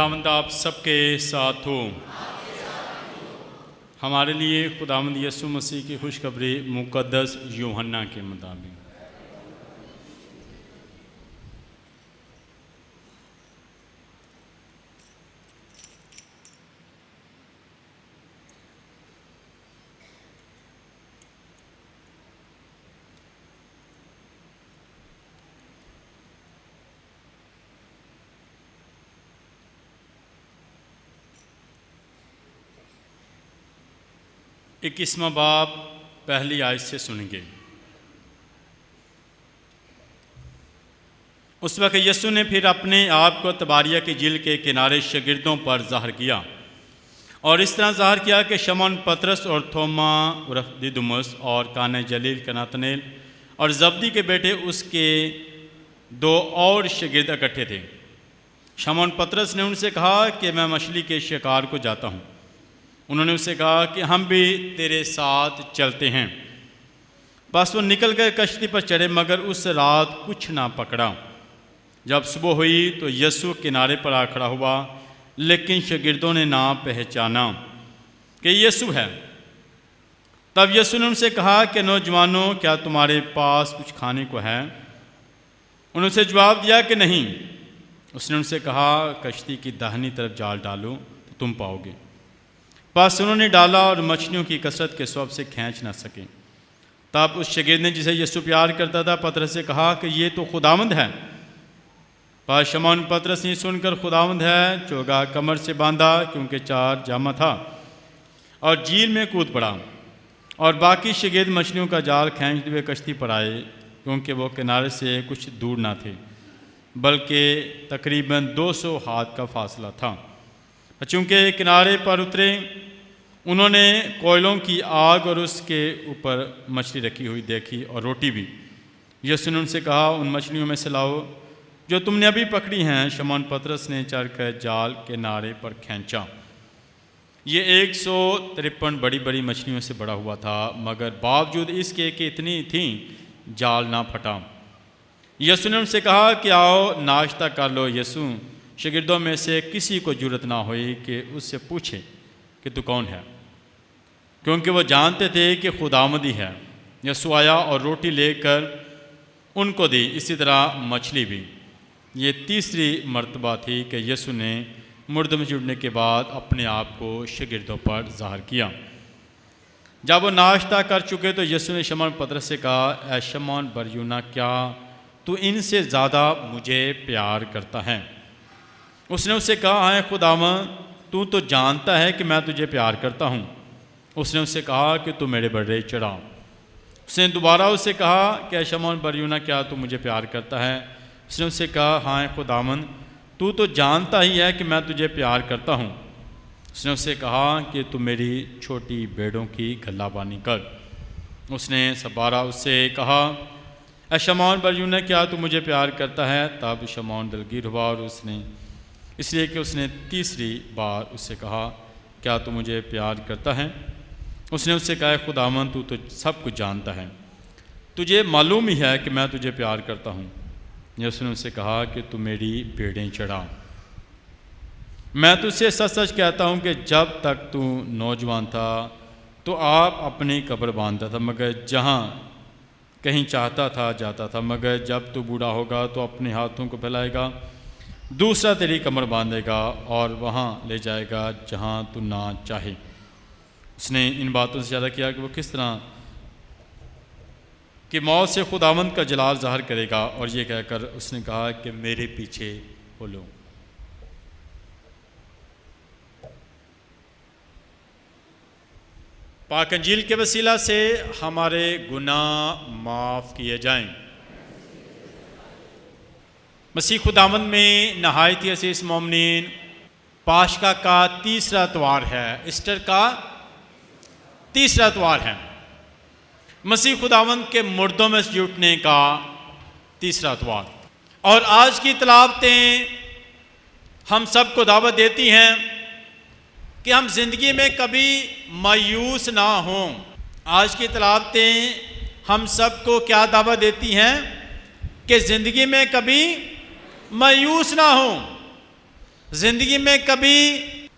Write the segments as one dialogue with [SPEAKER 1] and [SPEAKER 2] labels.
[SPEAKER 1] خداوند آپ سب کے ساتھ ہو۔ ہمارے لیے خداوند یسوع مسیح کی خوشخبری مقدس یوحنا کے مطابق۔ اکیسواں باب پہلی آیت سے سنیں گے۔ اس وقت یسوع نے پھر اپنے آپ کو تباریہ کی جھیل کے کنارے شاگردوں پر ظاہر کیا، اور اس طرح ظاہر کیا کہ شمعون پطرس اور توما عرف دیدمس اور کانہ جلیل کا نتنیل اور زبدی کے بیٹے اس کے دو اور شاگرد اکٹھے تھے۔ شمعون پطرس نے ان سے کہا کہ میں مچھلی کے شکار کو جاتا ہوں۔ انہوں نے اس سے کہا کہ ہم بھی تیرے ساتھ چلتے ہیں۔ بس وہ نکل کر کشتی پر چڑھے، مگر اس رات کچھ نہ پکڑا۔ جب صبح ہوئی تو یسوع کنارے پر آ کھڑا ہوا، لیکن شاگردوں نے نہ پہچانا کہ یسوع ہے۔ تب یسوع نے ان سے کہا کہ نوجوانوں، کیا تمہارے پاس کچھ کھانے کو ہے؟ انہوں نے اسے جواب دیا کہ نہیں۔ اس نے ان سے کہا، کشتی کی داہنی طرف جال ڈالو تو تم پاؤ گے۔ بس انہوں نے ڈالا اور مچھلیوں کی کثرت کے سبب سے کھینچ نہ سکے۔ تب اس شاگرد نے جسے یسوع پیار کرتا تھا پطرس سے کہا کہ یہ تو خداوند ہے۔ بس شمعون پطرس نے سن کر خداوند ہے چوگا کمر سے باندھا، کیونکہ چار جامہ تھا، اور جھیل میں کود پڑا۔ اور باقی شاگرد مچھلیوں کا جال کھینچتے ہوئے کشتی پر آئے، کیونکہ وہ کنارے سے کچھ دور نہ تھے، بلکہ تقریباً 200 ہاتھ کا فاصلہ تھا۔ چونکہ کنارے پر اترے، انہوں نے کوئلوں کی آگ اور اس کے اوپر مچھلی رکھی ہوئی دیکھی، اور روٹی بھی۔ یسوع نے ان سے کہا، ان مچھلیوں میں سے لاؤ جو تم نے ابھی پکڑی ہیں۔ شمعون پطرس نے چڑھ کر جال کنارے پر کھینچا۔ یہ 153 بڑی بڑی مچھلیوں سے بڑا ہوا تھا، مگر باوجود اس کے کہ اتنی تھیں جال نہ پھٹا۔ یسوع نے ان سے کہا کہ آؤ ناشتہ کر لو۔ یسوع شاگردوں میں سے کسی کو جرأت نہ ہوئی کہ اس سے پوچھے کہ تو کون ہے، کیونکہ وہ جانتے تھے کہ خداوند ہی ہے۔ یسوع آیا اور روٹی لے کر ان کو دی، اسی طرح مچھلی بھی۔ یہ تیسری مرتبہ تھی کہ یسوع نے مردوں میں سے اٹھنے کے بعد اپنے آپ کو شاگردوں پر ظاہر کیا۔ جب وہ ناشتہ کر چکے تو یسوع نے شمعون پطرس سے کہا، اے شمعون بریونا، کیا تو ان سے زیادہ مجھے پیار کرتا ہے؟ اس نے اس سے کہا، اے خداوند، تو جانتا ہے کہ میں تجھے پیار کرتا ہوں۔ اس نے اس سے کہا کہ تو میرے بڑے چڑھا۔ اس نے دوبارہ اس سے کہا کہ اے شمعون بریونا، کیا تو مجھے پیار کرتا ہے؟ اس نے اس سے کہا، ہاں اے خداوند، تو جانتا ہی ہے کہ میں تجھے پیار کرتا ہوں۔ اس نے اس سے کہا کہ تو میری چھوٹی بھیڑوں کی گھلا بانی کر۔ اس نے دوبارہ اس سے کہا، اے شمعون بریونا، کیا تو مجھے پیار کرتا ہے؟ تب شمعون دلگیر ہوا، اور اس لیے کہ اس نے تیسری بار اس سے کہا، کیا تو مجھے پیار کرتا ہے؟ اس نے اس سے کہا، خداوند، تو سب کچھ جانتا ہے، تجھے معلوم ہی ہے کہ میں تجھے پیار کرتا ہوں۔ یسوع نے اس سے کہا کہ تو میری بھیڑیں چڑھا۔ میں تجھ سے سچ سچ کہتا ہوں کہ جب تک تو نوجوان تھا تو آپ اپنی قبر باندھتا تھا، مگر جہاں کہیں چاہتا تھا جاتا تھا، مگر جب تو بوڑھا ہوگا تو اپنے ہاتھوں کو پھیلائے گا، دوسرا تیری کمر باندھے گا اور وہاں لے جائے گا جہاں تو نہ چاہے۔ اس نے ان باتوں سے اشارہ کیا کہ وہ کس طرح کہ موت سے خداوند کا جلال ظاہر کرے گا، اور یہ کہہ کر اس نے کہا کہ میرے پیچھے ہو لو۔ پاک انجیل کے وسیلہ سے ہمارے گناہ معاف کیے جائیں۔ مسیح خداوند میں نہایت ہی عزیز مومنین، پاشکا کا تیسرا اتوار ہے، ایسٹر کا تیسرا اتوار ہے، مسیح خداوند کے مردوں میں سے اٹھنے کا تیسرا اتوار۔ اور آج کی تلاوتیں ہم سب کو دعوت دیتی ہیں کہ ہم زندگی میں کبھی مایوس نہ ہوں۔ آج کی تلاوتیں ہم سب کو کیا دعوت دیتی ہیں کہ زندگی میں کبھی مایوس نہ ہوں۔ زندگی میں کبھی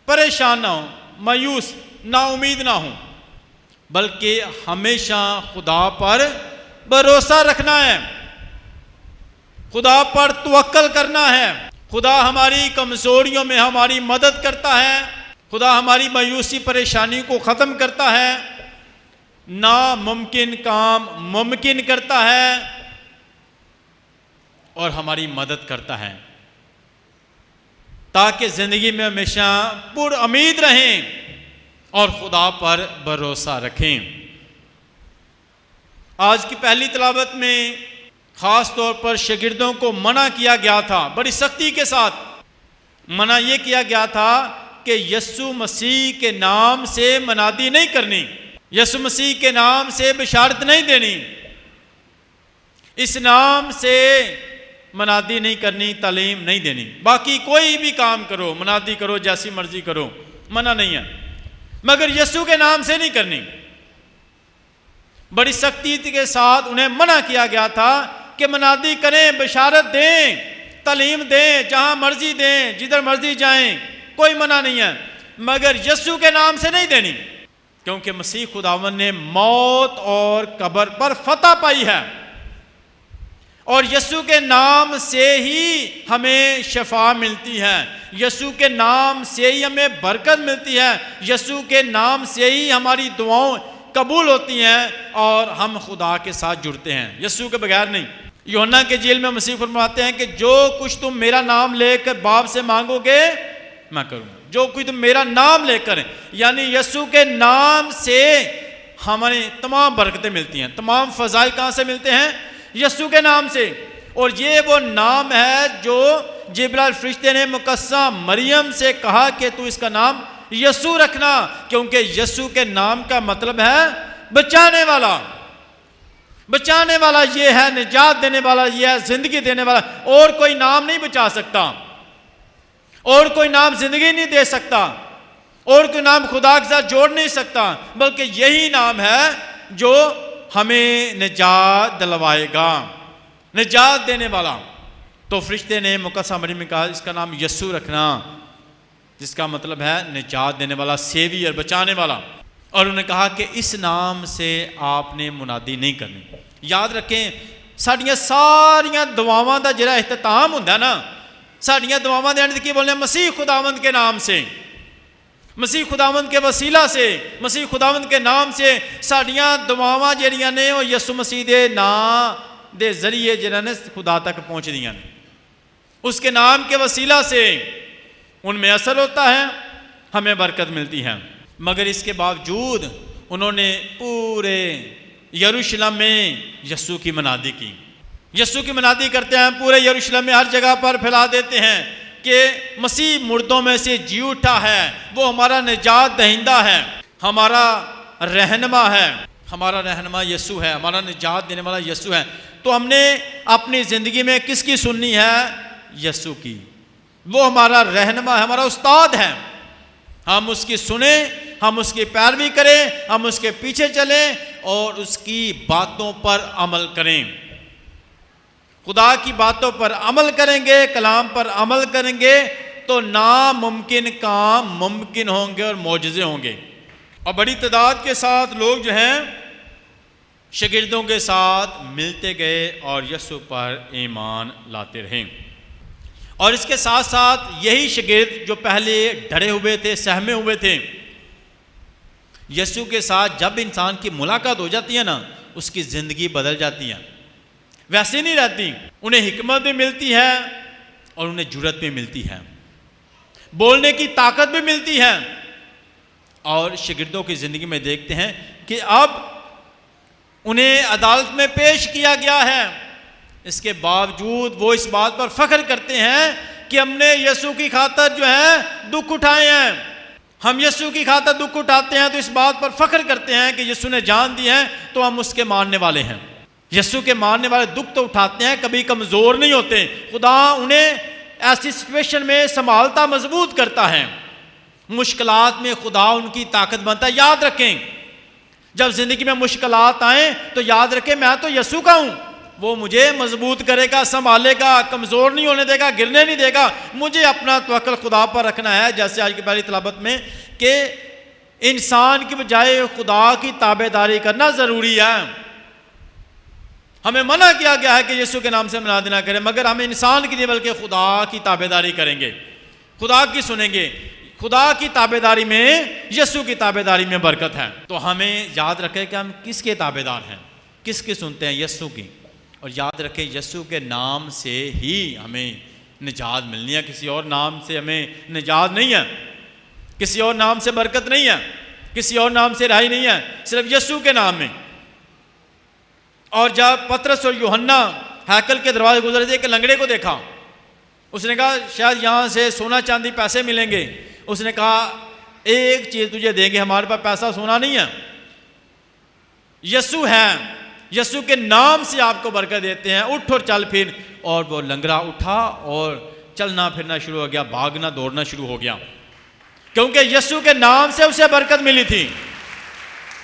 [SPEAKER 1] پریشان نہ ہوں، مایوس نا امید نہ ہوں، بلکہ ہمیشہ خدا پر بھروسہ رکھنا ہے، خدا پر توکل کرنا ہے۔ خدا ہماری کمزوریوں میں ہماری مدد کرتا ہے، خدا ہماری مایوسی پریشانی کو ختم کرتا ہے، ناممکن کام ممکن کرتا ہے اور ہماری مدد کرتا ہے، تاکہ زندگی میں ہمیشہ پر امید رہیں اور خدا پر بھروسہ رکھیں۔ آج کی پہلی تلاوت میں خاص طور پر شاگردوں کو منع کیا گیا تھا، بڑی سختی کے ساتھ منع یہ کیا گیا تھا کہ یسوع مسیح کے نام سے منادی نہیں کرنی، یسوع مسیح کے نام سے بشارت نہیں دینی، اس نام سے منادی نہیں کرنی، تعلیم نہیں دینی، باقی کوئی بھی کام کرو، منادی کرو، جیسی مرضی کرو، منع نہیں ہے، مگر یسوع کے نام سے نہیں کرنی۔ بڑی سختی کے ساتھ انہیں منع کیا گیا تھا کہ منادی کریں، بشارت دیں، تعلیم دیں، جہاں مرضی دیں، جدھر مرضی جائیں، کوئی منع نہیں ہے، مگر یسوع کے نام سے نہیں دینی، کیونکہ مسیح خداوند نے موت اور قبر پر فتح پائی ہے، اور یسوع کے نام سے ہی ہمیں شفا ملتی ہے، یسوع کے نام سے ہی ہمیں برکت ملتی ہے، یسوع کے نام سے ہی ہماری دعاؤں قبول ہوتی ہیں اور ہم خدا کے ساتھ جڑتے ہیں، یسوع کے بغیر نہیں۔ یوحنا کے انجیل میں مسیح فرماتے ہیں کہ جو کچھ تم میرا نام لے کر باپ سے مانگو گے میں کروں گا، جو کچھ تم میرا نام لے کر، یعنی یسوع کے نام سے ہمیں تمام برکتیں ملتی ہیں، تمام فضائل کہاں سے ملتے ہیں؟ یسوع کے نام سے۔ اور یہ وہ نام ہے جو جبرائیل فرشتے نے مقدسہ مریم سے کہا کہ تو اس کا نام یسوع رکھنا، کیونکہ یسوع کے نام کا مطلب ہے بچانے والا، بچانے والا یہ ہے، نجات دینے والا یہ ہے، زندگی دینے والا۔ اور کوئی نام نہیں بچا سکتا، اور کوئی نام زندگی نہیں دے سکتا، اور کوئی نام خدا کے ساتھ جوڑ نہیں سکتا، بلکہ یہی نام ہے جو ہمیں نجات دلوائے گا، نجات دینے والا۔ تو فرشتے نے مقدسہ مریم میں کہا اس کا نام یسوع رکھنا، جس کا مطلب ہے نجات دینے والا، سیویئر، بچانے والا۔ اور انہوں نے کہا کہ اس نام سے آپ نے منادی نہیں کرنی۔ یاد رکھیں ساڑیاں ساریاں دعاواں دا جڑا اختتام ہوندا نا، ساڑیاں دعاواں دے اندر کی بولنے مسیح خداوند کے نام سے، مسیح خداوند کے وسیلہ سے، مسیح خداوند کے نام سے ساڑیاں دعاواں جڑیاں نے وہ یسوع مسیح دے نام دے ذریعے جنہاں نے خدا تک پہنچ دیاں نے، اس کے نام کے وسیلہ سے ان میں اثر ہوتا ہے، ہمیں برکت ملتی ہے۔ مگر اس کے باوجود انہوں نے پورے یروشلم میں یسوع کی منادی کی، یسوع کی منادی کرتے ہیں، پورے یروشلم میں ہر جگہ پر پھیلا دیتے ہیں کہ مسیح مردوں میں سے جی اٹھا ہے، وہ ہمارا نجات دہندہ ہے، ہمارا رہنما ہے، ہمارا رہنما یسوع ہے، ہمارا نجات دینے والا یسوع ہے۔ تو ہم نے اپنی زندگی میں کس کی سننی ہے؟ یسوع کی، وہ ہمارا رہنما ہے، ہمارا استاد ہے، ہم اس کی سنیں، ہم اس کی پیروی کریں، ہم اس کے پیچھے چلیں اور اس کی باتوں پر عمل کریں۔ خدا کی باتوں پر عمل کریں گے، کلام پر عمل کریں گے تو ناممکن کام ممکن ہوں گے اور معجزے ہوں گے۔ اور بڑی تعداد کے ساتھ لوگ جو ہیں شاگردوں کے ساتھ ملتے گئے اور یسوع پر ایمان لاتے رہے۔ اور اس کے ساتھ ساتھ یہی شاگرد جو پہلے ڈرے ہوئے تھے، سہمے ہوئے تھے، یسوع کے ساتھ جب انسان کی ملاقات ہو جاتی ہے نا، اس کی زندگی بدل جاتی ہے، ویسے نہیں رہتی، انہیں حکمت بھی ملتی ہے اور انہیں جرأت بھی ملتی ہے، بولنے کی طاقت بھی ملتی ہے۔ اور شاگردوں کی زندگی میں دیکھتے ہیں کہ اب انہیں عدالت میں پیش کیا گیا ہے، اس کے باوجود وہ اس بات پر فخر کرتے ہیں کہ ہم نے یسوع کی خاطر جو ہے دکھ اٹھائے ہیں، ہم یسوع کی خاطر دکھ اٹھاتے ہیں، تو اس بات پر فخر کرتے ہیں کہ یسوع نے جان دی ہے تو ہم اس کے ماننے والے ہیں۔ یسوع کے ماننے والے دکھ تو اٹھاتے ہیں، کبھی کمزور نہیں ہوتے، خدا انہیں ایسی سچویشن میں سنبھالتا، مضبوط کرتا ہے، مشکلات میں خدا ان کی طاقت بنتا ہے۔ یاد رکھیں جب زندگی میں مشکلات آئیں تو یاد رکھیں میں تو یسوع کا ہوں، وہ مجھے مضبوط کرے گا، سنبھالے گا، کمزور نہیں ہونے دے گا، گرنے نہیں دے گا۔ مجھے اپنا توکل خدا پر رکھنا ہے، جیسے آج کی پہلی تلاوت میں کہ انسان کی بجائے خدا کی تابعداری کرنا ضروری ہے۔ ہمیں منع کیا گیا ہے کہ یسوع کے نام سے مناد نہ کریں، مگر ہم انسان کی نہیں بلکہ خدا کی تابعداری کریں گے، خدا کی سنیں گے۔ خدا کی تابعداری میں، یسوع کی تابعداری میں برکت ہے۔ تو ہمیں یاد رکھیں کہ ہم کس کے تابعدار ہیں، کس کی سنتے ہیں؟ یسوع کی۔ اور یاد رکھیں یسوع کے نام سے ہی ہمیں نجات ملنی ہے، کسی اور نام سے ہمیں نجات نہیں ہے، کسی اور نام سے برکت نہیں ہے، کسی اور نام سے رہائی نہیں ہے، صرف یسوع کے نام میں۔ اور جب پطرس اور یوحنا ہیکل کے دروازے گزر تھے، ایک لنگڑے کو دیکھا، اس نے کہا شاید یہاں سے سونا چاندی پیسے ملیں گے۔ اس نے کہا ایک چیز تجھے دیں گے، ہمارے پاس پیسہ سونا نہیں ہے، یسوع ہے، یسوع کے نام سے آپ کو برکت دیتے ہیں، اٹھ اور چل پھر۔ اور وہ لنگڑا اٹھا اور چلنا پھرنا شروع ہو گیا، بھاگنا دوڑنا شروع ہو گیا، کیونکہ یسوع کے نام سے اسے برکت ملی تھی۔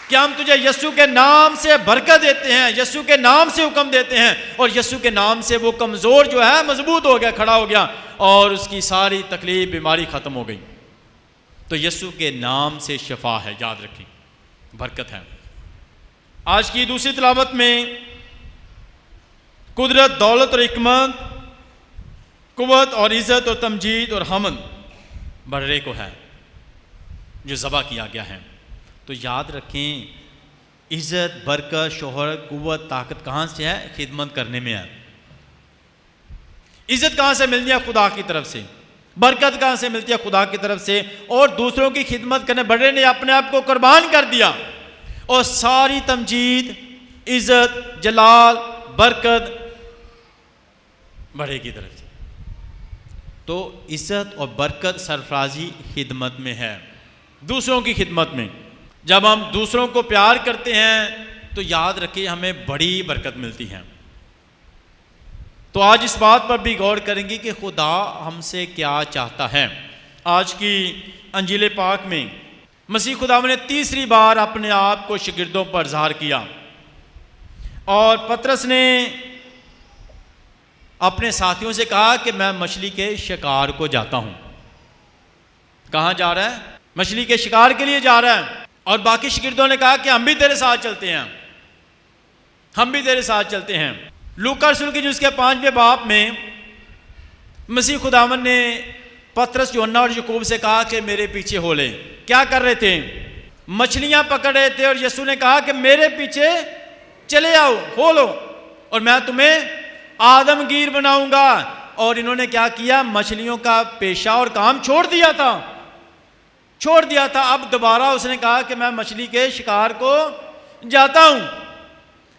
[SPEAKER 1] کہ ہم تجھے یسوع کے نام سے برکت دیتے ہیں، یسوع کے نام سے حکم دیتے ہیں، اور یسوع کے نام سے وہ کمزور جو ہے مضبوط ہو گیا، کھڑا ہو گیا، اور اس کی ساری تکلیف بیماری ختم ہو گئی۔ تو یسوع کے نام سے شفا ہے، یاد رکھیں، برکت ہے۔ آج کی دوسری تلاوت میں قدرت، دولت اور حکمت، قوت اور عزت اور تمجید اور حمد بڑھے کو ہے جو ذبح کیا گیا ہے۔ تو یاد رکھیں عزت، برکت، شہرت، قوت، طاقت کہاں سے ہے؟ خدمت کرنے میں ہے۔ عزت کہاں سے ملتی ہے؟ خدا کی طرف سے۔ برکت کہاں سے ملتی ہے؟ خدا کی طرف سے۔ اور دوسروں کی خدمت کرنے، بڑے نے اپنے آپ کو قربان کر دیا، اور ساری تمجید، عزت، جلال، برکت بڑے کی طرف سے۔ تو عزت اور برکت سرفرازی خدمت میں ہے، دوسروں کی خدمت میں۔ جب ہم دوسروں کو پیار کرتے ہیں تو یاد رکھیں ہمیں بڑی برکت ملتی ہے۔ تو آج اس بات پر بھی غور کریں گے کہ خدا ہم سے کیا چاہتا ہے۔ آج کی انجیل پاک میں مسیح خداوند نے تیسری بار اپنے آپ کو شاگردوں پر ظاہر کیا، اور پطرس نے اپنے ساتھیوں سے کہا کہ میں مچھلی کے شکار کو جاتا ہوں۔ کہاں جا رہا ہے؟ مچھلی کے شکار کے لیے جا رہا ہے۔ اور باقی شاگردوں نے کہا کہ ہم بھی تیرے ساتھ چلتے ہیں، ہم بھی تیرے ساتھ چلتے ہیں۔ لوکا رسول کی جس کے 5ویں باب میں مسیح خداوند نے پطرس، یوحنا اور یعقوب سے کہا کہ میرے پیچھے ہو لے۔ کیا کر رہے تھے؟ مچھلیاں پکڑ رہے تھے، اور یسوع نے کہا کہ میرے پیچھے چلے آؤ، ہو لو، اور میں تمہیں آدمگیر بناؤں گا۔ اور انہوں نے کیا کیا؟ مچھلیوں کا پیشہ اور کام چھوڑ دیا تھا۔ اب دوبارہ اس نے کہا کہ میں مچھلی کے شکار کو جاتا ہوں۔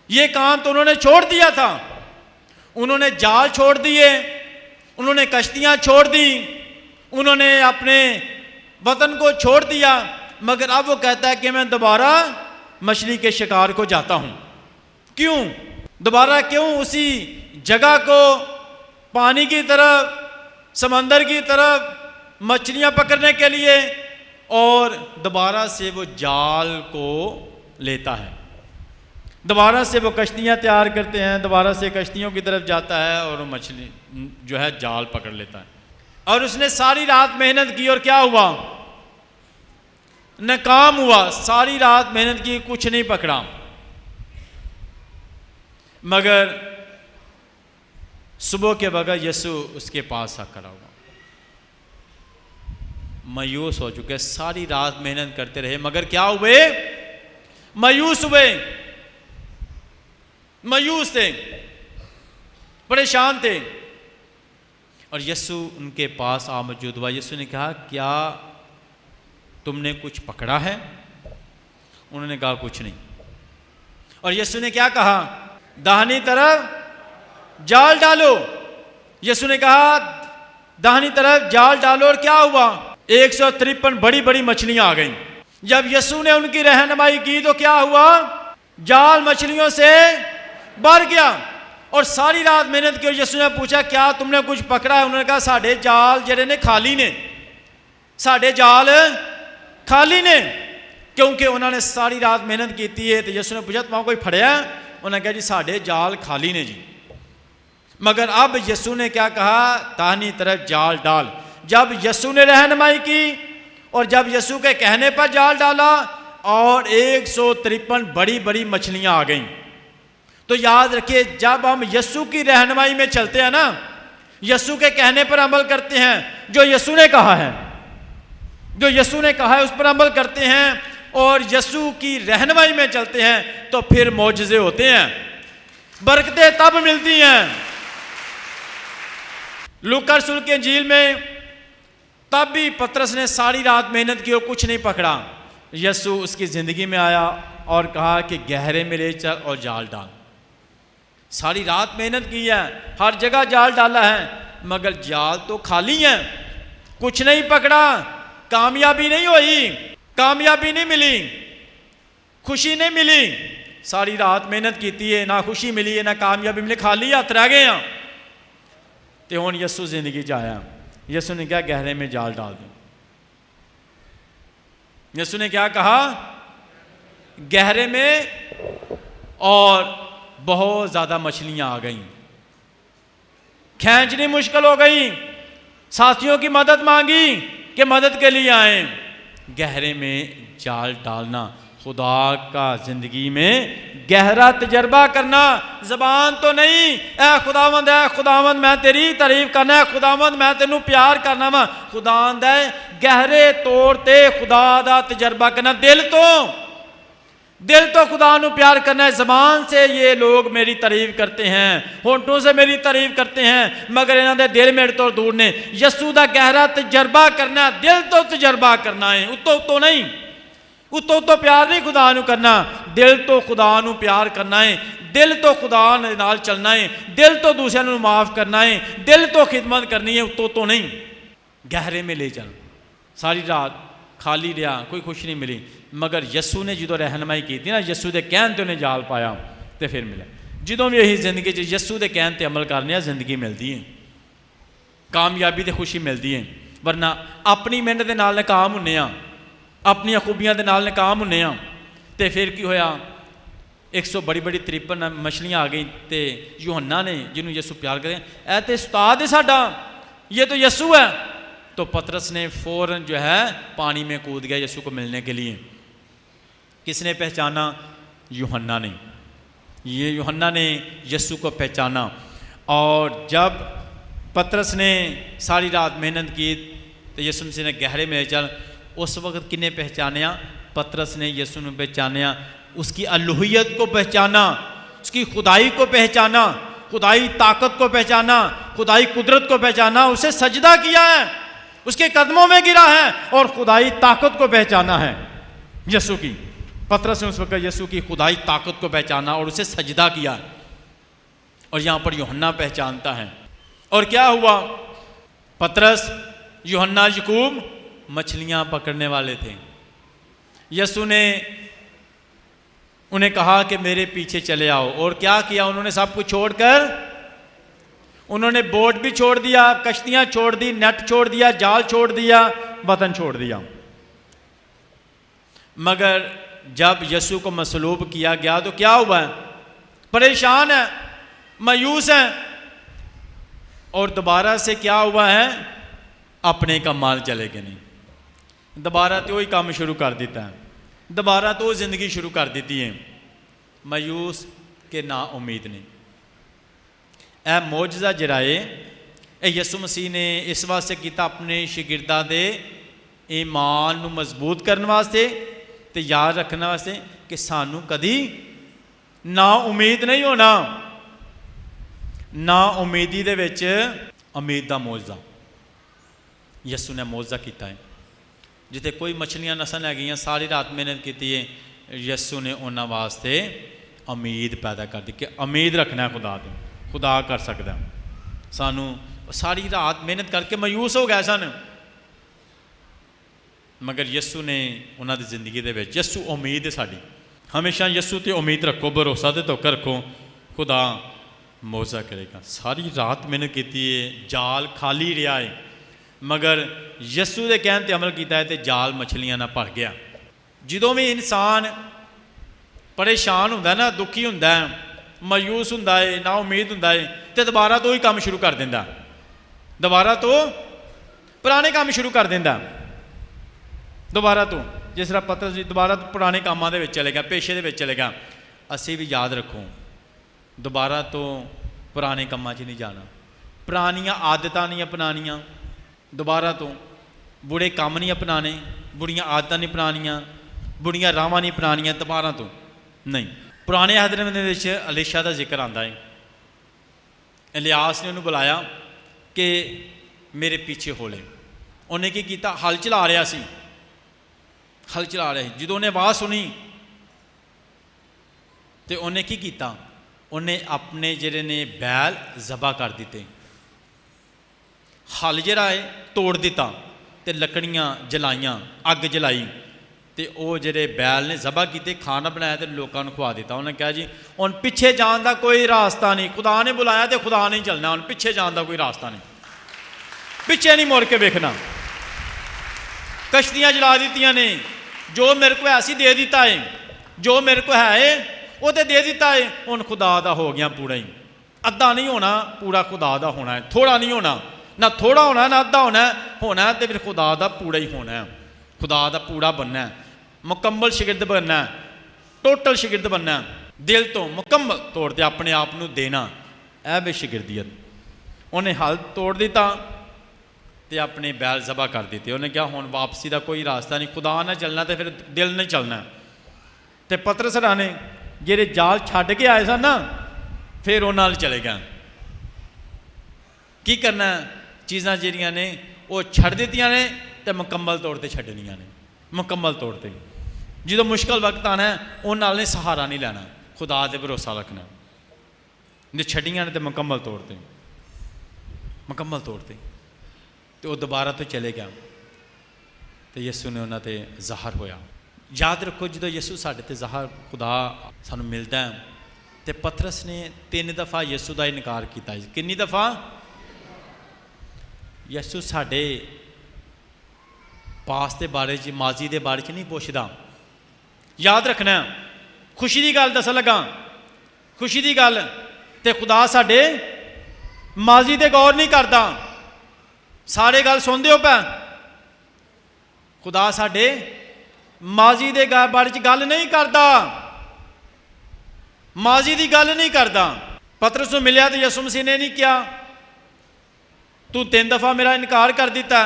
[SPEAKER 1] یہ کام تو انہوں نے چھوڑ دیا تھا، انہوں نے جال چھوڑ دیے، انہوں نے کشتیاں چھوڑ دی، انہوں نے اپنے وطن کو چھوڑ دیا، مگر اب وہ کہتا ہے کہ میں دوبارہ مچھلی کے شکار کو جاتا ہوں۔ کیوں دوبارہ؟ کیوں اسی جگہ کو، پانی کی طرف، سمندر کی طرف مچھلیاں پکڑنے کے لیے، اور دوبارہ سے وہ جال کو لیتا ہے، دوبارہ سے وہ کشتیاں تیار کرتے ہیں، دوبارہ سے کشتیوں کی طرف جاتا ہے، اور وہ مچھلی جو ہے جال پکڑ لیتا ہے۔ اور اس نے ساری رات محنت کی، اور کیا ہوا؟ ناکام ہوا۔ ساری رات محنت کی، کچھ نہیں پکڑا، مگر صبح کے وقت یسوع اس کے پاس آ کھڑا ہوا، مایوس ہو چکے، ساری رات محنت کرتے رہے، مگر کیا ہوئے؟ مایوس ہوئے، مایوس تھے، پریشان تھے۔ اور یسوع ان کے پاس آ موجود ہوا۔ یسوع نے کہا کیا تم نے کچھ پکڑا ہے؟ انہوں نے کہا کچھ نہیں۔ اور یسوع نے کیا کہا؟ داہنی طرف جال ڈالو۔ یسوع نے کہا داہنی طرف جال ڈالو، اور کیا ہوا؟ 153 بڑی بڑی مچھلیاں آ گئیں۔ جب یسوع نے ان کی رہنمائی کی تو کیا ہوا؟ جال مچھلیوں سے بھر گیا، اور ساری رات محنت کی۔ اور یسوع نے پوچھا کیا تم نے کچھ پکڑا ہے؟ انہوں نے کہا ساڈے جال جڑے نے خالی نے، ساڈے جال خالی نے، کیونکہ انہوں نے ساری رات محنت کی ہے۔ تو یسوع نے پوچھا تمہاں کوئی پھڑیا ہے؟
[SPEAKER 2] انہوں نے کہا جی ساڑھے جال کھالی نے جی. مگر اب یسوع نے کیا کہا؟ داہنی طرف جال ڈال. جب یسوع نے رہنمائی کی اور جب یسوع کے کہنے پر جال ڈالا اور 153 بڑی بڑی مچھلیاں آ گئیں. تو یاد رکھیے جب ہم یسوع کی رہنمائی میں چلتے ہیں نا، یسوع کے کہنے پر عمل کرتے ہیں، جو یسوع نے کہا ہے، جو یسوع نے کہا ہے اس پر عمل کرتے ہیں اور یسوع کی رہنمائی میں چلتے ہیں تو پھر معجزے ہوتے ہیں، برکتیں تب ملتی ہیں. لوکا رسول کی انجیل میں تب بھی پطرس نے ساری رات محنت کی اور کچھ نہیں پکڑا. یسوع اس کی زندگی میں آیا اور کہا کہ گہرے میں لے چل اور جال ڈال. ساری رات محنت کی ہے، ہر جگہ جال ڈالا ہے، مگر جال تو خالی ہیں، کچھ نہیں پکڑا، کامیابی نہیں ہوئی، کامیابی نہیں ملی، خوشی نہیں ملی. ساری رات محنت کی ہے، نہ خوشی ملی ہے نہ کامیابی ملی، خالی ہاتھ رہ گئے ہیں. تو ہوں یسوع زندگی چاہیا، یسوع نے کیا گہرے میں جال ڈال دیں. یسوع نے کیا کہا؟ گہرے میں، اور بہت زیادہ مچھلیاں آ گئیں، کھینچنی مشکل ہو گئی. ساتھیوں کی مدد مانگی کہ مدد کے لیے آئیں. گہرے میں جال ڈالنا، خدا کا زندگی میں گہرا تجربہ کرنا. زبان تو نہیں اے خداوند میں تیری تعریف کرنا ہے، خداوند میں تینوں پیار کرنا وا. خداوند ہے گہرے طور تے خدا دا تجربہ کرنا. دل تو خدا نو پیار کرنا ہے. زبان سے یہ لوگ میری تعریف کرتے ہیں، ہونٹوں سے میری تعریف کرتے ہیں، مگر انہوں نے دل میرے تو دور نے. یسوع دا گہرا تجربہ کرنا، دل تو تجربہ کرنا ہے، اتو نہیں، اتو پیار نہیں خدا نو کرنا. دل تو خدا نو پیار کرنا ہے، دل تو خدا نال چلنا ہے، دل تو دوسرے نو معاف کرنا ہے، دل تو خدمت کرنی ہے، اتو نہیں. گہرے میں لے چل. ساری رات خالی رہا، کوئی خوش نہیں ملی، مگر یسوع نے جدو رہنمائی کی تھی نا، یسوع دے کہن تے انہیں جال پایا تے پھر ملا. جدوں بھی یہی زندگی یسوع دے کہن تے عمل کرنے ہیں، زندگی ملتی ہے، کامیابی تے خوشی ملتی ہے. ورنہ اپنی محنت دے نال ناکام ہونے ہاں، اپنی خوبیاں دے نال ناکام ہونے ہاں. تے پھر کی ہویا؟ 100 بڑی 53 مچھلیاں آ گئیں. تے یوحنا نے جنہوں یسوع پیار کرے، اے تے استاد ہے ساڈا، یہ تو یسوع ہے. تو پطرس نے فوراً جو ہے پانی میں کود گیا یسوع کو ملنے کے لیے. کس نے پہچانا؟ یوحنا نے. یہ یوحنا نے یسوع کو پہچانا. اور جب پطرس نے ساری رات محنت کی تو یسوع مسیح نے گہرے میں چل. اس وقت کنے پہچانیا؟ پطرس نے یسوع نے پہچانیا، اس کی الوہیت کو پہچانا، اس کی خدائی کو پہچانا، خدائی طاقت کو پہچانا، خدائی قدرت کو پہچانا. اسے سجدہ کیا ہے، اس کے قدموں میں گرا ہے اور خدائی طاقت کو پہچانا ہے یسوع کی. پطرس نے اس وقت یسوع کی خدائی طاقت کو پہچانا اور اسے سجدہ کیا. اور یہاں پر یوحنا پہچانتا ہے. اور کیا ہوا؟ پطرس، یوحنا، یعقوب مچھلیاں پکڑنے والے تھے. یسوع نے انہیں کہا کہ میرے پیچھے چلے آؤ. اور کیا کیا انہوں نے؟ سب کچھ چھوڑ کر انہوں نے بوٹ بھی چھوڑ دیا، کشتیاں چھوڑ دی، نیٹ چھوڑ دیا، جال چھوڑ دیا، وطن چھوڑ دیا. مگر جب یسوع کو مصلوب کیا گیا تو کیا ہوا ہے؟ پریشان ہے، مایوس ہے. اور دوبارہ سے کیا ہوا ہے؟ اپنے کا مال چلے گئے نہیں. دوبارہ تو وہی کام شروع کر دیتا ہے، دوبارہ تو زندگی شروع کر دیتی ہے. مایوس کہ نا امید نہیں. اے معجزہ جرائے اے یسوع مسیح نے اس واسطے کیتا اپنے شاگرداں دے ایمان نو مضبوط کرنے واسطے تے یاد رکھنے واسطے کہ سانو کدی نا امید نہیں ہونا. نا امیدی دے وچ امید دا معجزہ یسوع نے معجزہ کیتا ہے. جتے کوئی مچھلیاں نسن ہے گئیاں، ساری رات محنت کیتی ہے، یسوع نے انہاں واسطے امید پیدا کر دی کہ امید رکھنا ہے خدا تے، خدا کر سکتا ہے. سانو ساری رات محنت کر کے مایوس ہو گئے سن، مگر یسوع نے انہاں دی زندگی دے وچ، یسوع امید ہے ساڈی. ہمیشہ یسوع تے امید رکھو، بھروسہ تے توکل رکھو، خدا معجزہ کرے گا. ساری رات محنت کیتی ہے، جال خالی رہا ہے، مگر یسوع دے کہن تے عمل کیتا ہے تے جال مچھلیاں نہ بھر گیا. جدوں بھی انسان پریشان ہوندا ہے نا، دکھی ہوندا ہے، ਮਾਯੂਸ ਹੁੰਦਾ ਏ, ਨਾ ਉਮੀਦ ਹੁੰਦਾ ਏ, ਤੇ ਦੁਬਾਰਾ ਤੋਂ ਹੀ ਕੰਮ ਸ਼ੁਰੂ ਕਰ ਦਿੰਦਾ, ਦੁਬਾਰਾ ਤੋਂ ਪੁਰਾਣੇ ਕੰਮ ਸ਼ੁਰੂ ਕਰ ਦਿੰਦਾ, ਦੁਬਾਰਾ ਤੋਂ। ਜਿਸ ਤਰ੍ਹਾਂ ਪਤਰਸ ਜੀ ਦੁਬਾਰਾ ਤੋਂ ਪੁਰਾਣੇ ਕੰਮਾਂ ਦੇ ਵਿੱਚ ਚਲੇ ਗਿਆ, ਪੇਸ਼ੇ ਦੇ ਵਿੱਚ ਚਲੇ ਗਿਆ। ਅਸੀਂ ਵੀ ਯਾਦ ਰੱਖੋ, ਦੁਬਾਰਾ ਤੋਂ ਪੁਰਾਣੇ ਕੰਮਾਂ 'ਚ ਨਹੀਂ ਜਾਣਾ, ਪੁਰਾਣੀਆਂ ਆਦਤਾਂ ਨਹੀਂ ਅਪਣਾਉਣੀਆਂ, ਦੁਬਾਰਾ ਤੋਂ ਬੁਰੇ ਕੰਮ ਨਹੀਂ ਅਪਣਾਉਣੇ, ਬੁਰੀਆਂ ਆਦਤਾਂ ਨਹੀਂ ਅਪਣਾਉਣੀਆਂ, ਬੁਰੀਆਂ ਰਾਹਾਂ ਨਹੀਂ ਅਪਣਾਉਣੀਆਂ ਦੁਬਾਰਾ ਤੋਂ ਨਹੀਂ। ਪੁਰਾਣੇ ਅਹਿਦ ਦੇ ਵਿੱਚ ਅਲੀਸ਼ਾ ਦਾ ਜ਼ਿਕਰ ਆਉਂਦਾ ਹੈ। ਇਲਿਆਸ ਨੇ ਉਹਨੂੰ ਬੁਲਾਇਆ ਕਿ ਮੇਰੇ ਪਿੱਛੇ ਹੋ ਲੈ। ਉਹਨੇ ਕੀ ਕੀਤਾ, ਹਲ ਚਲਾ ਰਿਹਾ ਸੀ, ਹਲ ਚਲਾ ਰਿਹਾ ਸੀ। ਜਦੋਂ ਉਹਨੇ ਆਵਾਜ਼ ਸੁਣੀ ਤੇ ਉਹਨੇ ਕੀ ਕੀਤਾ, ਉਹਨੇ ਆਪਣੇ ਜਿਹੜੇ ਨੇ ਬੈਲ ਜ਼ਬਾ ਕਰ ਦਿੱਤੇ, ਹਲ ਜਿਹੜਾ ਹੈ ਤੋੜ ਦਿੱਤਾ ਤੇ ਲੱਕੜੀਆਂ ਜਲਾਈਆਂ, ਅੱਗ ਜਲਾਈ ਤੇ ਉਹ ਜਿਹੜੇ ਬੈਲ ਨੇ ਜ਼ਬਾ ਕੀਤੇ, ਖਾਣਾ ਬਣਾਇਆ ਤੇ ਲੋਕਾਂ ਨੂੰ ਖਵਾ ਦਿੱਤਾ। ਉਹਨੇ ਕਿਹਾ ਜੀ ਹੁਣ ਪਿੱਛੇ ਜਾਣ ਦਾ ਕੋਈ ਰਾਸਤਾ ਨਹੀਂ, ਖੁਦਾ ਨੇ ਬੁਲਾਇਆ ਤੇ ਖੁਦਾ ਨਹੀਂ ਚੱਲਣਾ, ਹੁਣ ਪਿੱਛੇ ਜਾਣ ਦਾ ਕੋਈ ਰਾਸਤਾ ਨਹੀਂ, ਪਿੱਛੇ ਨਹੀਂ ਮੁੜ ਕੇ ਵੇਖਣਾ। ਕਸ਼ਤੀਆਂ ਜਲਾ ਦਿੱਤੀਆਂ ਨੇ, ਜੋ ਮੇਰੇ ਕੋ ਹੈ ਸੀ ਦੇ ਦਿੱਤਾ ਹੈ, ਜੋ ਮੇਰੇ ਕੋ ਹੈ ਉਹ ਤੇ ਦੇ ਦਿੱਤਾ ਹੈ, ਹੁਣ ਖੁਦਾ ਦਾ ਹੋ ਗਿਆ ਪੂਰਾ ਹੀ। ਅੱਧਾ ਨਹੀਂ ਹੋਣਾ, ਪੂਰਾ ਖੁਦਾ ਦਾ ਹੋਣਾ ਹੈ, ਥੋੜਾ ਨਹੀਂ ਹੋਣਾ, ਨਾ ਥੋੜਾ ਹੋਣਾ ਨਾ ਅੱਧਾ ਹੋਣਾ, ਹੋਣਾ ਤੇ ਫਿਰ ਖੁਦਾ ਦਾ ਪੂਰਾ ਹੀ ਹੋਣਾ, ਖੁਦਾ ਦਾ ਪੂਰਾ ਬਣਨਾ, ਮੁਕੰਮਲ ਸ਼ਾਗਿਰਦ ਬਣਨਾ, ਟੋਟਲ ਸ਼ਾਗਿਰਦ ਬਣਨਾ, ਦਿਲ ਤੋਂ ਮੁਕੰਮਲ ਤੌਰ 'ਤੇ ਆਪਣੇ ਆਪ ਨੂੰ ਦੇਣਾ, ਇਹ ਵੀ ਸ਼ਾਗਿਰਦੀਅਤ। ਉਹਨੇ ਹਲ ਤੋੜ ਦਿੱਤਾ ਤੇ ਆਪਣੇ ਬੈਲ ਜ਼ਬਾ ਕਰ ਦਿੱਤੇ। ਉਹਨੇ ਕਿਹਾ ਹੁਣ ਵਾਪਸੀ ਦਾ ਕੋਈ ਰਾਸਤਾ ਨਹੀਂ, ਖੁਦਾ ਨਾਲ ਚੱਲਣਾ ਤੇ ਫਿਰ ਦਿਲ ਨਹੀਂ ਚੱਲਣਾ। ਤੇ ਪਤਰਸ ਨੇ ਜਿਹੜੇ ਜਾਲ ਛੱਡ ਕੇ ਆਏ ਸਨ ਨਾ, ਫਿਰ ਉਹਨਾਂ ਨਾਲ ਚਲੇ ਗਏ। ਕੀ ਕਰਨਾ, ਚੀਜ਼ਾਂ ਜਿਹੜੀਆਂ ਨੇ ਉਹ ਛੱਡ ਦਿੱਤੀਆਂ ਨੇ ਤੇ ਮੁਕੰਮਲ ਤੌਰ 'ਤੇ ਛੱਡਣੀਆਂ ਨੇ, ਮੁਕੰਮਲ ਤੌਰ 'ਤੇ। ਜਦੋਂ ਮੁਸ਼ਕਲ ਵਕਤ ਆਉਣਾ ਉਹਨਾਂ ਨਾਲ ਨੇ ਸਹਾਰਾ ਨਹੀਂ ਲੈਣਾ, ਖੁਦਾ 'ਤੇ ਭਰੋਸਾ ਰੱਖਣਾ। ਜੇ ਛੱਡੀਆਂ ਨੇ ਤੇ ਮੁਕੰਮਲ ਤੌਰ 'ਤੇ, ਮੁਕੰਮਲ ਤੌਰ 'ਤੇ। ਤੇ ਉਹ ਦੁਬਾਰਾ ਤੋਂ ਚਲੇ ਗਿਆ ਤੇ ਯਿਸੂ ਨੇ ਉਹਨਾਂ 'ਤੇ ਜ਼ਾਹਰ ਹੋਇਆ। ਯਾਦ ਰੱਖੋ, ਜਦੋਂ ਯਿਸੂ ਸਾਡੇ 'ਤੇ ਜ਼ਾਹਰ, ਖੁਦਾ ਸਾਨੂੰ ਮਿਲਦਾ ਹੈ, ਤੇ ਪਤਰਸ ਨੇ 3 ਦਫਾ ਯਿਸੂ ਦਾ ਇਨਕਾਰ ਕੀਤਾ। ਕਿੰਨੀ ਦਫਾ? ਯਿਸੂ ਸਾਡੇ ਪਾਸ ਦੇ ਬਾਰੇ 'ਚ, ਮਾਜ਼ੀ ਦੇ ਬਾਰੇ 'ਚ ਨਹੀਂ ਪੁੱਛਦਾ। ਯਾਦ ਰੱਖਣਾ, ਖੁਸ਼ੀ ਦੀ ਗੱਲ ਦੱਸਣ ਲੱਗਾ, ਖੁਸ਼ੀ ਦੀ ਗੱਲ, ਤੇ ਖੁਦਾ ਸਾਡੇ ਮਾਜ਼ੀ 'ਤੇ ਗੌਰ ਨਹੀਂ ਕਰਦਾ। ਸਾਰੇ ਗੱਲ ਸੁਣਦੇ ਹੋ ਪੈ, ਖੁਦਾ ਸਾਡੇ ਮਾਜ਼ੀ ਦੇ ਬਾਰੇ 'ਚ ਗੱਲ ਨਹੀਂ ਕਰਦਾ, ਮਾਜ਼ੀ ਦੀ ਗੱਲ ਨਹੀਂ ਕਰਦਾ। ਪਤਰਸ ਨੂੰ ਮਿਲਿਆ ਤੇ ਯਿਸੂ ਮਸੀਹ ਨੇ ਨਹੀਂ ਕਿਹਾ ਤੂੰ 3 ਦਫਾ ਮੇਰਾ ਇਨਕਾਰ ਕਰ ਦਿੱਤਾ।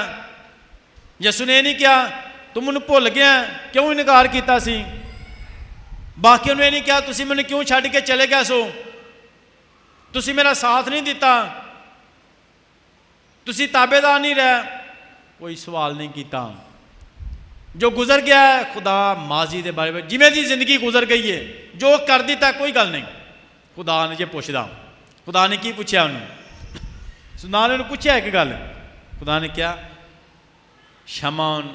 [SPEAKER 2] ਯਿਸੂ ਨੇ ਨਹੀਂ ਕਿਹਾ ਤੂੰ ਮੈਨੂੰ ਭੁੱਲ ਗਿਆ, ਕਿਉਂ ਇਨਕਾਰ ਕੀਤਾ ਸੀ। ਬਾਕੀਆਂ ਨੂੰ ਇਹ ਨਹੀਂ ਕਿਹਾ ਤੁਸੀਂ ਮੈਨੂੰ ਕਿਉਂ ਛੱਡ ਕੇ ਚਲੇ ਗਏ ਸੋ, ਤੁਸੀਂ ਮੇਰਾ ਸਾਥ ਨਹੀਂ ਦਿੱਤਾ, ਤੁਸੀਂ ਤਾਬੇਦਾਰ ਨਹੀਂ ਰਹੇ। ਕੋਈ ਸਵਾਲ ਨਹੀਂ ਕੀਤਾ। ਜੋ ਗੁਜ਼ਰ ਗਿਆ ਹੈ, ਖੁਦਾ ਮਾਜ਼ੀ ਦੇ ਬਾਰੇ ਵਿੱਚ ਜਿਵੇਂ ਦੀ ਜ਼ਿੰਦਗੀ ਗੁਜ਼ਰ ਗਈ ਹੈ, ਜੋ ਕਰ ਦਿੱਤਾ ਕੋਈ ਗੱਲ ਨਹੀਂ। ਖੁਦਾ ਨੇ ਜੇ ਪੁੱਛਦਾ, ਖੁਦਾ ਨੇ ਕੀ ਪੁੱਛਿਆ ਉਹਨੂੰ? ਸੁਨਾਲੇ ਨੂੰ ਪੁੱਛਿਆ ਇੱਕ ਗੱਲ, ਖੁਦਾ ਨੇ ਕਿਹਾ ਸ਼ਮੌਨ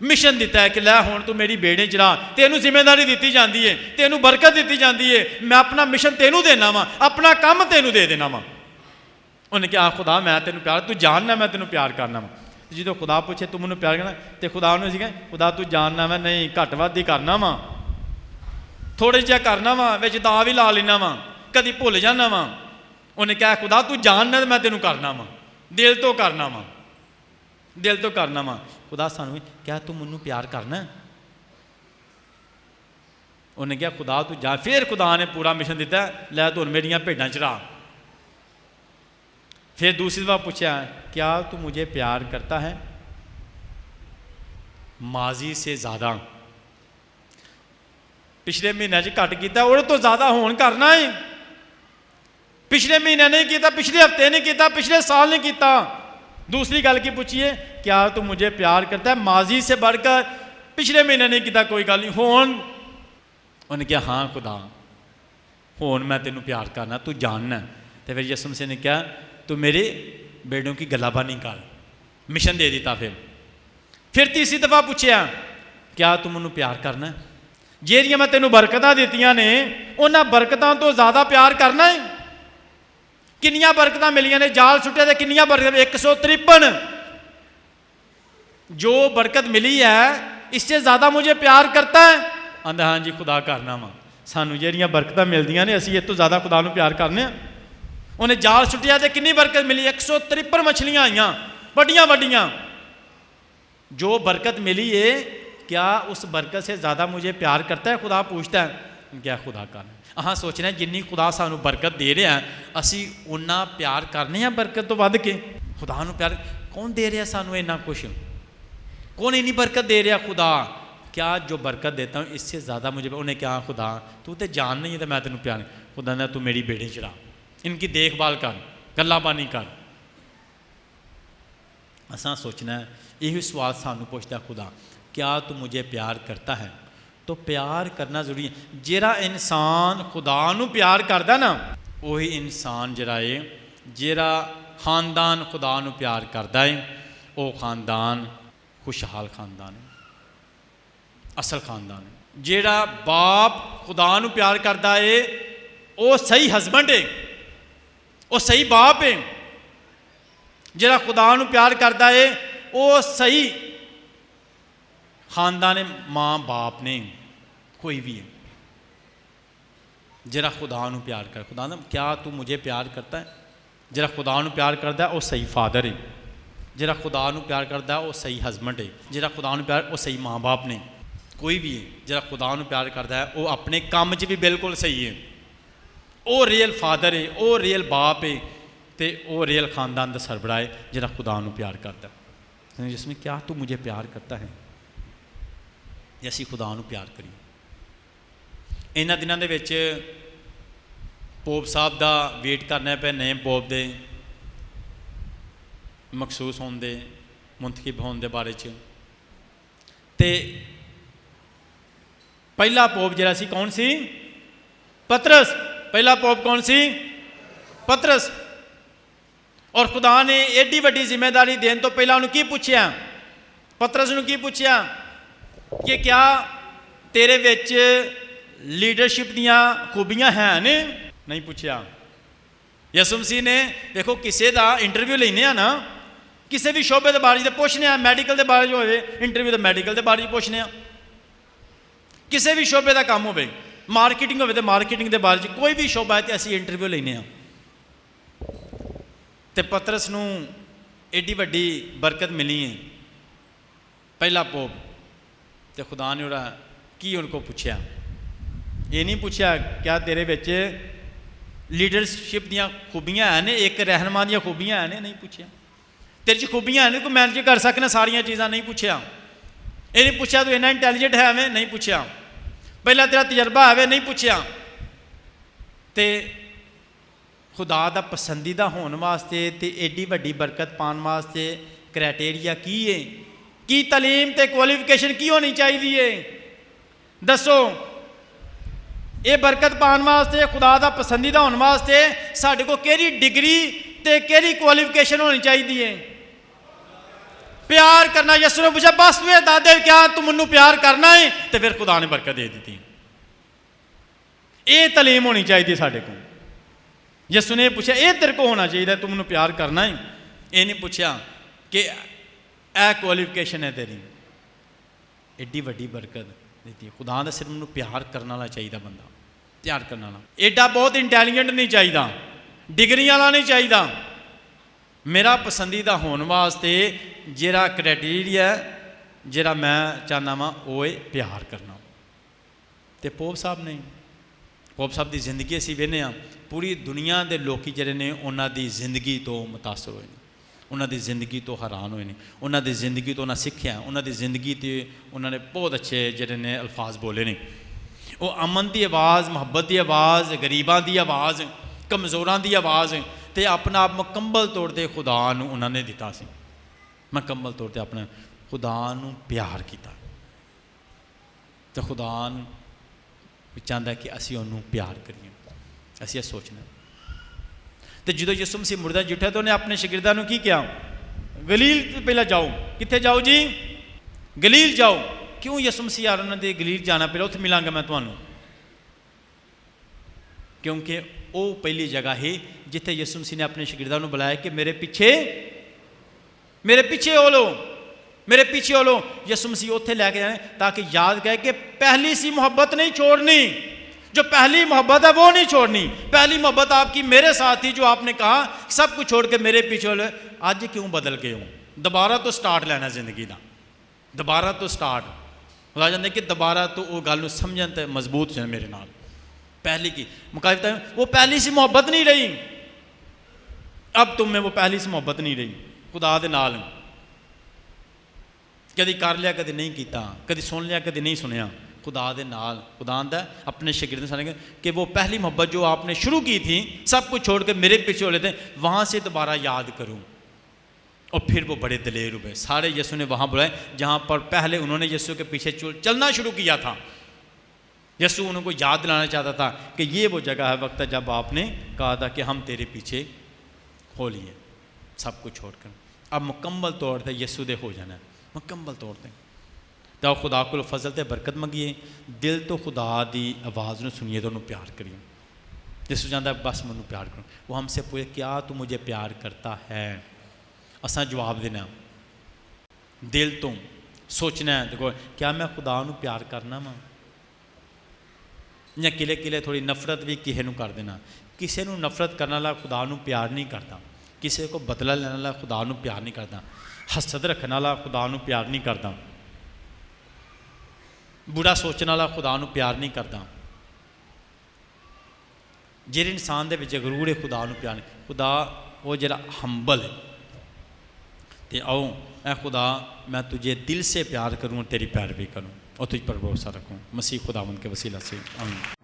[SPEAKER 2] ਮਿਸ਼ਨ ਦਿੱਤਾ ਹੈ ਕਿ ਲੈ ਹੁਣ ਤੂੰ ਮੇਰੀ ਬੇੜੇ ਚਲਾ, ਤੈਨੂੰ ਜ਼ਿੰਮੇਵਾਰੀ ਦਿੱਤੀ ਜਾਂਦੀ ਹੈ, ਤੈਨੂੰ ਬਰਕਤ ਦਿੱਤੀ ਜਾਂਦੀ ਹੈ, ਮੈਂ ਆਪਣਾ ਮਿਸ਼ਨ ਤੈਨੂੰ ਦੇਣਾ ਵਾ, ਆਪਣਾ ਕੰਮ ਤੈਨੂੰ ਦੇ ਦੇਣਾ ਵਾ। ਉਹਨੇ ਕਿਹਾ ਖੁਦਾ ਮੈਂ ਤੈਨੂੰ ਪਿਆਰ, ਤੂੰ ਜਾਣਨਾ ਮੈਂ ਤੈਨੂੰ ਪਿਆਰ ਕਰਨਾ ਵਾ। ਜਦੋਂ ਖੁਦਾ ਪੁੱਛੇ ਤੂੰ ਮੈਨੂੰ ਪਿਆਰ ਕਰਨਾ, ਤੇ ਖੁਦਾ ਨੂੰ ਸੀਗਾ ਖੁਦਾ ਤੂੰ ਜਾਣਨਾ ਵਾ, ਨਹੀਂ ਘੱਟ ਵੱਧ ਹੀ ਕਰਨਾ ਵਾ, ਥੋੜ੍ਹਾ ਜਿਹਾ ਕਰਨਾ ਵਾ, ਵਿੱਚ ਦਾ ਵੀ ਲਾ ਲੈਣਾ ਵਾ, ਕਦੀ ਭੁੱਲ ਜਾਣਾ ਵਾ। ਉਹਨੇ ਕਿਹਾ ਖੁਦਾ ਤੂੰ ਜਾਣਨਾ ਮੈਂ ਤੈਨੂੰ ਕਰਨਾ ਵਾ, ਦਿਲ ਤੋਂ ਕਰਨਾ ਵਾ, ਦਿਲ ਤੋਂ ਕਰਨਾ ਵਾ। ਖੁਦਾ ਸਾਨੂੰ ਵੀ ਕਿਹਾ ਤੂੰ ਮੈਨੂੰ ਪਿਆਰ ਕਰਨਾ। ਉਹਨੇ ਕਿਹਾ ਖੁਦਾ ਤੂੰ ਜਾ। ਫਿਰ ਖੁਦਾ ਨੇ ਪੂਰਾ ਮਿਸ਼ਨ ਦਿੱਤਾ, ਲੈ ਤੂੰ ਮੇਰੀਆਂ ਭੇਡਾਂ ਚਰਾ। پھر دوسری دفعہ پوچھا کیا تو مجھے پیار کرتا ہے؟ ماضی سے زیادہ پچھلے مہینے گھٹ کیتا اور تو زیادہ ہون کرنا ہے. پچھلے مہینے نہیں کیتا, پچھلے ہفتے نہیں کیتا, پچھلے سال نہیں کیتا. دوسری گل کی پوچھیے کیا تو مجھے پیار کرتا ہے؟ ماضی سے بڑھ کر پچھلے مہینے نہیں کیتا کوئی گل نہیں, ہون. انہوں نے کہا ہاں خدا ہون میں تینوں پیار کرنا, تو جاننا. تو پھر یسوع مسیح نے کہا تو میرے بیڑوں کی گلابانی کر, مشن دے دیتا. پھر تیسری دفعہ پوچھیا کیا تم انہوں پیار کرنا ہے؟ جیڑیاں میں تینوں برکتاں دیتیاں نے انہاں برکتاں تو زیادہ پیار کرنا ہے. کنیاں برکتاں ملیاں نے, جال سٹے دے کنیاں برکتاں, 153. جو برکت ملی ہے اس سے زیادہ مجھے پیار کرتا ہے. آندا ہاں جی خدا کرنا وا, سانو جیڑیاں برکتاں ملدیاں نے اسی اس تو زیادہ خدا نو پیار کرنے. انہیں جال سٹیا تے کنی برکت ملی, 153 مچھلیاں آئیاں بڑیاں بڑیاں. جو برکت ملی ہے کیا اس برکت سے زیادہ مجھے پیار کرتا ہے؟ خدا پوچھتا ہے. کیا خدا کرنا. ہاں سوچنا ہے جنی خدا سانو برکت دے رہا ہے اسی اُنہ پیار کرنے ہیں برکت تو ود کے. خدا نو پیار کون دے رہا سانو اتنا کچھ, کون اینی برکت دے رہا؟ خدا. کیا جو برکت دیتا ہوں اس سے زیادہ مجھے. انہیں کہا خدا تو تے جان نہیں ہے تو میں تینوں پیار. خدا نے تو میری بیڑی چڑھا, ان کی دیکھ بھال کر, گلا بانی کر. اساں سوچنا ہے یہی سوال سانو پوچھتا ہے خدا کیا تو مجھے پیار کرتا ہے؟ تو پیار کرنا ضروری ہے. جیڑا انسان خدا نو پیار کردا نا وہی انسان جڑا ہے, جیڑا خاندان خدا نو پیار کردا ہے وہ خاندان خوشحال خاندان ہے, اصل خاندان ہے. جیڑا باپ خدا نو پیار کردا ہے وہ صحیح ہسبینڈ ہے, وہ صحیح باپ ہے. جیڑا خدا نو پیار کردا ہے وہ صحیح خاندان ہے, ماں باپ نے کوئی بھی ہے. جیڑا خدا نو پیار کر, خدا نا کیا تو مجھے پیار کرتا ہے؟ جیڑا خدا نو پیار کردا ہے وہ صحیح فادر ہے. جیڑا خدا نو پیار کردا ہے وہ صحیح ہسبینڈ ہے. جیڑا خدا نو پیار وہ صحیح ماں باپ نے کوئی بھی ہے. جیڑا خدا نو پیار کردا ہے وہ اپنے کام چ بھی بالکل صحیح ہے, وہ ریئل فادر ہے, وہ ریئل باپ ہے, تے وہ ریئل خاندان دا سربراہ ہے جیڑا خدا نو پیار کرتا ہے. جس میں کیا تو مجھے پیار کرتا ہے؟ اسی خدا نو پیار کریے. انہاں دناں دے وچ پوپ صاحب دا ویٹ کرنا پہ نئے پوپ دے مخصوص ہون دے منتخب ہون دے بارے چ. تے پہلا پوپ جڑا سی کون سی؟ پترس. پہلا پوپ کون سی؟ پترس. اور خدا نے ایڈی وڈی ذمہ داری دین تو پہلا انہوں کی پوچھیا؟ پترس نے کی پوچھیا کہ کیا تیرے وچ لیڈرشپ دیاں خوبیاں ہیں نے؟ نہیں پوچھیا. یسوع مسیح نے دیکھو کسے دا انٹرویو لینے ہیں نا, کسے بھی شعبے دے بارے دے پوچھنے ہیں, میڈیکل دے بارے جو ہوئے انٹرویو دے میڈیکل دے بارے پوچھنے ہیں, کسے بھی شعبے دا کام ہوئے, مارکیٹنگ ہوئے تو مارکیٹنگ دے بارے کوئی بھی شعبہ ہے تو اسی انٹرویو لینے ہیں. تے پترس نو ایڈی وڈی برکت ملی ہے پہلا پوپ. تے خدا نے اڑا کی ان کو پوچھیا, یہ نہیں پوچھا کیا تیرے وچ لیڈرشپ دیاں خوبیاں ہیں نے, ایک رہنما دیاں خوبیاں ہیں نے, نہیں پوچھیا. تیرے چ خوبیاں ہیں نے کوئی مینج کر سکنا ساریاں چیزاں, نہیں پوچھیا. یہ نہیں پوچھا تو اتنا انٹیلیجنٹ ہے میں, نہیں پوچھیا. پہلا تیرا تجربہ ہے نہیں پوچھیا. تے خدا دا پسندیدہ ہون واسطے تے ایڈی وڈی برکت پان واسطے کرائٹیریا کی ہے, کی تعلیم تے کوالیفیکیشن کی ہونی چاہیے؟ دسو. یہ برکت پان واسطے خدا دا پسندیدہ ہون واسطے ساڈے کو کیڑی ڈگری تے کیڑی کوالیفیکیشن ہونی چاہیے؟ پیار کرنا. یسوع نے پوچھا بس تو دادے کیا تم منو پیار کرنا ہے, تو پھر خدا نے برکت دے دیتی. یہ تعلیم ہونی چاہیے سارے کو. یسوع نے پوچھا یہ تیرے کو ہونا چاہیے تم منو پیار کرنا ہے. یہ نہیں پوچھا کہ اے کوالیفکیشن ہے تیری, ایڈی وڈی برکت دیتی. خدا نے صرف منو پیار کرنے والا چاہیے بندہ, پیار کرنے والا. ایڈا بہت انٹیلیجنٹ نہیں چاہیے, ڈگری والا نہیں چاہیے. میرا پسندیدہ ہونے واسطے جہاں کرائٹیریا جہاں میں چاہنا وا وہ ہے پیار کرنا. تو پوپ صاحب نہیں, پوپ صاحب کی زندگی اسی وہنے ہاں پوری دنیا کے لوگ جڑے نے انہوں کی زندگی تو متاثر ہوئے, انہوں کی زندگی تو حیران ہوئے, انہوں کی زندگی تو انہیں سیکھا, انہوں کی زندگی تے انہوں نے بہت اچھے جڑے نے الفاظ بولے نے. وہ امن کی آواز, محبت کی آواز, غریباں کی آواز, کمزوراں کی آواز, تے اپنا آپ مکمل طور تے خدا نو انہوں نے دیتا سی. مکمل طور تے اپنے خدا نو پیار کیتا. تو خدا چاہتا ہے کہ اسی انہوں پیار کریے, اسی یہ سوچنا. تو جدو یسوع مسیح مردہ جٹھا تو انہیں اپنے شاگرداں نو کی کیا, گلیل پہلے جاؤ. کتنے جاؤ جی؟ گلیل جاؤ. کیوں یسوع مسیح یار انہوں نے گلیل جانا پہلے اتنے ملاں گا میں تمہوں, کیونکہ وہ پہلی جگہ ہے جتنے یسوع مسیح نے اپنے شاگرداں نو بلایا کہ میرے پیچھے ہو لو, میرے پیچھے ہو لو. یسوع مسیح اتنے لے کے جائیں تاکہ یاد گئے کہ پہلی سی محبت نہیں چھوڑنی, جو پہلی محبت ہے وہ نہیں چھوڑنی. پہلی محبت آپ کی میرے ساتھ تھی, جو آپ نے کہا سب کچھ چھوڑ کے میرے پیچھے ہو لو. آج کیوں بدل گئے ہوں؟ دوبارہ تو سٹارٹ لینا زندگی دا, دوبارہ تو سٹارٹ. خدا جانتے کہ دوبارہ تو وہ گل سمجھن تے مضبوط جائے میرے نال. پہلی کی مقابلہ وہ پہلی سی محبت نہیں رہی, اب تم میں وہ پہلی سی محبت نہیں رہی. خدا دے نال کدی کر لیا کدی نہیں کیتا, کدی سن لیا کدی نہیں سنیا. خدا دے نال خدا آندا اپنے شاگردوں سے کہ وہ پہلی محبت جو آپ نے شروع کی تھی سب کچھ چھوڑ کے میرے پیچھے ہو لیتے, وہاں سے دوبارہ یاد کروں. اور پھر وہ بڑے دلیر ہوئے. سارے یسوع نے وہاں بلائے جہاں پر پہلے انہوں نے یسوع کے پیچھے چلنا شروع کیا تھا. یسوع انہوں کو یاد دلانا چاہتا تھا کہ یہ وہ جگہ ہے, وقت ہے جب آپ نے کہا تھا کہ ہم تیرے پیچھے ہو لیے سب کچھ چھوڑ کر. اب مکمل طور پہ یسوع دے ہو جانا ہے, مکمل طور پہ. تو خدا کو فضل تے برکت منگیے, دل تو خدا دی آواز نو سنیے تو انہوں پیار کریے. یسوع جانتا ہے بس منو پیار کروں. وہ ہم سے پوچھے کیا تو مجھے پیار کرتا ہے, اساں جواب دینا دل تو سوچنا ہے. دیکھو کیا میں خدا نو پیار کرنا وا, یا کلے تھوڑی نفرت بھی کسی نو کر دینا. کسی نو نفرت کرنے والا خدا نو پیار نہیں کرتا, کسی کو بدلہ لینے والا خدا نو پیار نہیں کرتا, حسد رکھنے والا خدا نو پیار نہیں کرتا, برا سوچنے والا خدا نو پیار نہیں کرتا. جہے انسان دے وچ غرور ہے خدا نو پیار نہیں. خدا وہ جڑا ہمبل ہے, تے آؤ اے خدا میں تجھے دل سے پیار کروں اور تیری پیروی کروں اور تجھ پر بھروسہ رکھوں. مسیح خداوند کے وسیلہ سے آمین.